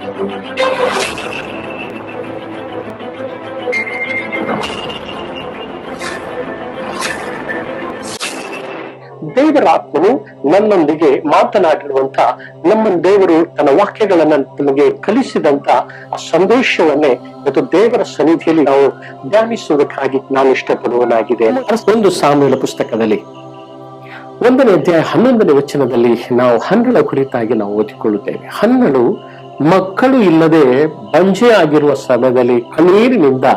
ದೇವರ ಆತ್ಮನು ನನ್ನೊಂದಿಗೆ ಮಾತನಾಡಿರುವಂತ ನಮ್ಮ ದೇವರು ತನ್ನ ವಾಕ್ಯಗಳನ್ನ ನಮಗೆ ಕಲಿಸಿದಂತ ಸಂದೇಶವನ್ನೇ ಇವತ್ತು ದೇವರ ಸನ್ನಿಧಿಯಲ್ಲಿ ನಾವು ಧ್ಯಾನಿಸುವುದಕ್ಕಾಗಿ ನಾನು ಇಷ್ಟಪಡುವನಾಗಿದೆ. ಒಂದು ಸಾಮೂಹ್ಯ ಪುಸ್ತಕದಲ್ಲಿ 1ನೇ ಅಧ್ಯಾಯ 11ನೇ ವಚನದಲ್ಲಿ ನಾವು ಹನ್ನಳ ಕುರಿತಾಗಿ ನಾವು ಓದಿಕೊಳ್ಳುತ್ತೇವೆ. ಹನ್ನಳು ಮಕ್ಕಳು ಇಲ್ಲದೆ ಬಂಜೆ ಆಗಿರುವ ಸಮಯದಲ್ಲಿ ಕಣ್ಣೀರಿನಿಂದ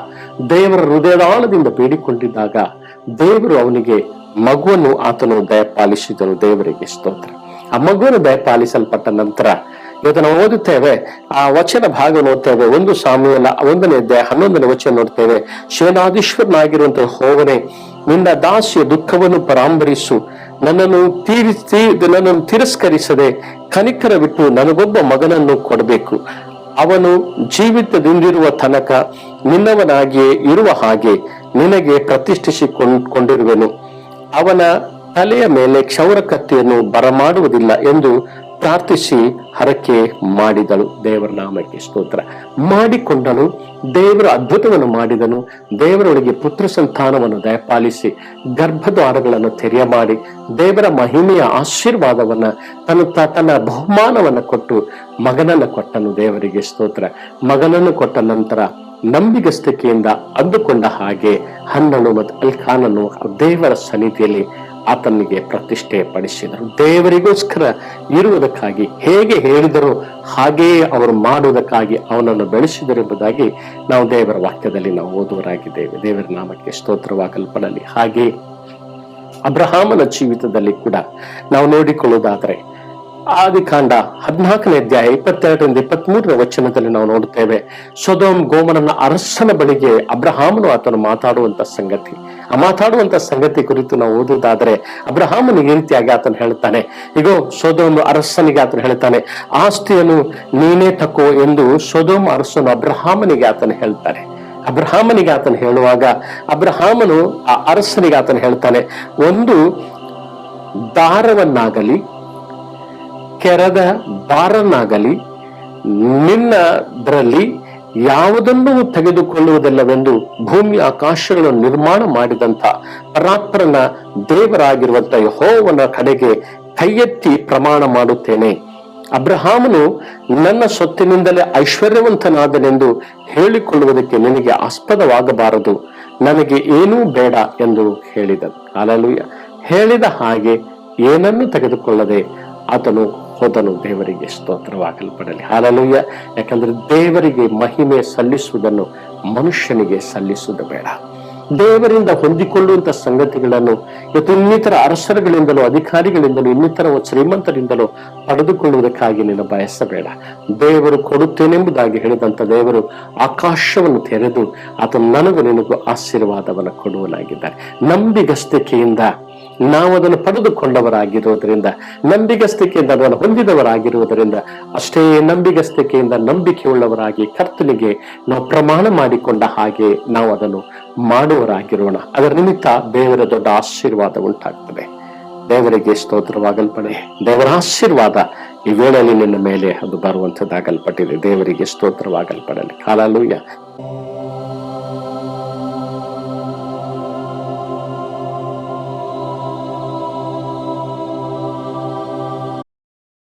ದೇವರ ಹೃದಯದಾಳದಿಂದ ಬೇಡಿಕೊಂಡಿದ್ದಾಗ ದೇವರು ಅವನಿಗೆ ಮಗುವನ್ನು ಆತನು ದಯಪಾಲಿಸಿದನು. ದೇವರಿಗೆ ಸ್ತೋತ್ರ. ಆ ಮಗುವನ್ನು ದಯಪಾಲಿಸಲ್ಪಟ್ಟ ನಂತರ ಇವತ್ತು ನಾವು ಓದುತ್ತೇವೆ, ಆ ವಚನ ಭಾಗ ನೋಡ್ತೇವೆ. 1 ಸಾಮುವೇಲ 1ನೇ ಅಧ್ಯಾಯ 11ನೇ ವಚನ ನೋಡ್ತೇವೆ. ಸೇನಾಧೀಶ್ವರನಾಗಿರುವಂತಹ ಯೆಹೋವನೇ, ನಿನ್ನ ದಾಸಿಯ ದುಃಖವನ್ನು ಪರಾಂಬರಿಸು, ನನ್ನನ್ನು ತಿರಸ್ಕರಿಸದೆ ಕನಿಕರ ಬಿಟ್ಟು ನನಗೊಬ್ಬ ಮಗನನ್ನು ಕೊಡಬೇಕು. ಅವನು ಜೀವಿತದಿಂದಿರುವ ತನಕ ನಿನ್ನವನಾಗಿಯೇ ಇರುವ ಹಾಗೆ ನಿನಗೆ ಪ್ರತಿಷ್ಠಿಸಿಕೊಂಡಿರುವೆನು. ಅವನ ತಲೆಯ ಮೇಲೆ ಕ್ಷೌರ ಕತ್ತಿಯನ್ನು ಬರಮಾಡುವುದಿಲ್ಲ ಎಂದು ಪ್ರಾರ್ಥಿಸಿ ಹರಕೆ ಮಾಡಿದಳು. ದೇವರ ನಾಮಕ್ಕೆ ಸ್ತೋತ್ರ. ಮಾಡಿಕೊಂಡನು. ದೇವರ ಅದ್ಭುತವನ್ನು ಮಾಡಿದನು. ದೇವರೊಳಗೆ ಪುತ್ರ ಸಂತಾನವನ್ನು ದಯಪಾಲಿಸಿ ಗರ್ಭದ್ವಾರಗಳನ್ನು ತೆರೆಯ ಮಾಡಿ ದೇವರ ಮಹಿಮೆಯ ಆಶೀರ್ವಾದವನ್ನ ತನ್ನ ಬಹುಮಾನವನ್ನ ಕೊಟ್ಟು ಮಗನನ್ನು ಕೊಟ್ಟನು. ದೇವರಿಗೆ ಸ್ತೋತ್ರ. ಮಗನನ್ನು ಕೊಟ್ಟ ನಂತರ ನಂಬಿಗಸ್ತಿಕೆಯಿಂದ ಅಂದುಕೊಂಡ ಹಾಗೆ ಹನ್ನಳು ಮತ್ತು ಅಲ್ಕಾನನು ದೇವರ ಸನ್ನಿಧಿಯಲ್ಲಿ ಆತನಿಗೆ ಪ್ರತಿಷ್ಠೆ ಪಡಿಸಿದರು. ದೇವರಿಗೋಸ್ಕರ ಇರುವುದಕ್ಕಾಗಿ ಹೇಗೆ ಹೇಳಿದರು ಹಾಗೆಯೇ ಅವರು ಮಾಡುವುದಕ್ಕಾಗಿ ಅವನನ್ನು ಬೆಳೆಸಿದರು ಎಂಬುದಾಗಿ ನಾವು ದೇವರ ವಾಕ್ಯದಲ್ಲಿ ನಾವು ಓದುವರಾಗಿದ್ದೇವೆ. ದೇವರ ನಾಮಕ್ಕೆ ಸ್ತೋತ್ರವಾಗಲ್ಪಡಲಿ. ಹಾಗೆ ಅಬ್ರಹಾಮನ ಜೀವಿತದಲ್ಲಿ ಕೂಡ ನಾವು ನೋಡಿಕೊಳ್ಳುವುದಾದರೆ ಆದಿಕಾಂಡ 14ನೇ ಅಧ್ಯಾಯ 22ರಿಂದ 23ನೇ ವಚನದಲ್ಲಿ ನಾವು ನೋಡುತ್ತೇವೆ. ಸೊದೋಮ್ ಗೋಮರನ ಅರಸನ ಬಳಿಗೆ ಅಬ್ರಹಾಮನು ಆತನು ಮಾತಾಡುವಂತ ಸಂಗತಿ ಕುರಿತು ನಾವು ಓದುವುದಾದರೆ ಅಬ್ರಹಾಮನಿಗೆ ಈ ರೀತಿಯಾಗಿ ಆತನು ಹೇಳ್ತಾನೆ. ಈಗೋ ಸೊದೋಮ್ ಅರಸನಿಗೆ ಆತನು ಹೇಳ್ತಾನೆ, ಆಸ್ತಿಯನ್ನು ನೀನೇ ತಕೋ ಎಂದು ಸೊದೋಮ್ ಅರಸನು ಅಬ್ರಹಾಮನಿಗೆ ಆತನು ಹೇಳ್ತಾನೆ. ಅಬ್ರಹಾಮನಿಗೆ ಆತನು ಹೇಳುವಾಗ ಅಬ್ರಹಾಮನು ಆ ಅರಸನಿಗೆ ಆತನು ಹೇಳ್ತಾನೆ, ಒಂದು ದಾರವನ್ನಾಗಲಿ ಕೆರದ ಬಾರನ್ನಾಗಲಿ ನಿನ್ನದರಲ್ಲಿ ಯಾವುದನ್ನು ತೆಗೆದುಕೊಳ್ಳುವುದಿಲ್ಲವೆಂದು ಭೂಮಿ ಆಕಾಶಗಳನ್ನು ನಿರ್ಮಾಣ ಮಾಡಿದಂತ ಪರಾತ್ಪರನ ದೇವರಾಗಿರುವಂತ ಯೆಹೋವನ ಕಡೆಗೆ ಕೈ ಎತ್ತಿ ಪ್ರಮಾಣ ಮಾಡುತ್ತೇನೆ. ಅಬ್ರಹಾಮನು ನನ್ನ ಸೊತ್ತಿನಿಂದಲೇ ಐಶ್ವರ್ಯವಂತನಾದನೆಂದು ಹೇಳಿಕೊಳ್ಳುವುದಕ್ಕೆ ನಿನಗೆ ಆಸ್ಪದವಾಗಬಾರದು, ನನಗೆ ಏನೂ ಬೇಡ ಎಂದು ಹೇಳಿದನು. ಹಲ್ಲೆಲೂಯಾ. ಹೇಳಿದ ಹಾಗೆ ಏನನ್ನು ತೆಗೆದುಕೊಳ್ಳದೆ ಆತನು ಹೋದನು. ದೇವರಿಗೆ ಸ್ತೋತ್ರವಾಗಲ್ಪಡಲಿ. ಹಲ್ಲೆಲೂಯಾ. ಯಾಕಂದ್ರೆ ದೇವರಿಗೆ ಮಹಿಮೆ ಸಲ್ಲಿಸುವುದನ್ನು ಮನುಷ್ಯನಿಗೆ ಸಲ್ಲಿಸುವುದು ಬೇಡ. ದೇವರಿಂದ ಹೊಂದಿಕೊಳ್ಳುವಂತ ಸಂಗತಿಗಳನ್ನು ಇವತ್ತು ಇನ್ನಿತರ ಅರಸರುಗಳಿಂದಲೂ ಅಧಿಕಾರಿಗಳಿಂದಲೂ ಇನ್ನಿತರ ಶ್ರೀಮಂತರಿಂದಲೂ ಪಡೆದುಕೊಳ್ಳುವುದಕ್ಕಾಗಿ ನೀನು ಬಯಸಬೇಡ. ದೇವರು ಕೊಡುತ್ತೇನೆಂಬುದಾಗಿ ಹೇಳಿದಂತ ದೇವರು ಆಕಾಶವನ್ನು ತೆರೆದು ಆತನು ನನಗೂ ನಿನಗೂ ಆಶೀರ್ವಾದವನ್ನು ಕೊಡುವನಾಗಿದ್ದಾರೆ. ನಂಬಿಗಸ್ತಿಕೆಯಿಂದ ನಾವು ಅದನ್ನು ಪಡೆದುಕೊಂಡವರಾಗಿರುವುದರಿಂದ, ನಂಬಿಗಸ್ತಿಕೆಯಿಂದ ಅದನ್ನು ಹೊಂದಿದವರಾಗಿರುವುದರಿಂದ, ಅಷ್ಟೇ ನಂಬಿಗಸ್ತಿಕೆಯಿಂದ ನಂಬಿಕೆಯುಳ್ಳವರಾಗಿ ಕರ್ತನಿಗೆ ನಾವು ಪ್ರಮಾಣ ಮಾಡಿಕೊಂಡ ಹಾಗೆ ನಾವು ಅದನ್ನು ಮಾಡುವರಾಗಿರೋಣ. ಅದರ ನಿಮಿತ್ತ ದೇವರ ದೊಡ್ಡ ಆಶೀರ್ವಾದ ಉಂಟಾಗ್ತದೆ. ದೇವರಿಗೆ ಸ್ತೋತ್ರವಾಗಲ್ಪಡೆ. ದೇವರ ಆಶೀರ್ವಾದ ಈ ವೇಳೆಯಲ್ಲಿ ನಿನ್ನ ಮೇಲೆ ಅದು ಬರುವಂತದ್ದಾಗಲ್ಪಟ್ಟಿದೆ. ದೇವರಿಗೆ ಸ್ತೋತ್ರವಾಗಲ್ಪಡಲಿ. ಹಲ್ಲೆಲೂಯಾ.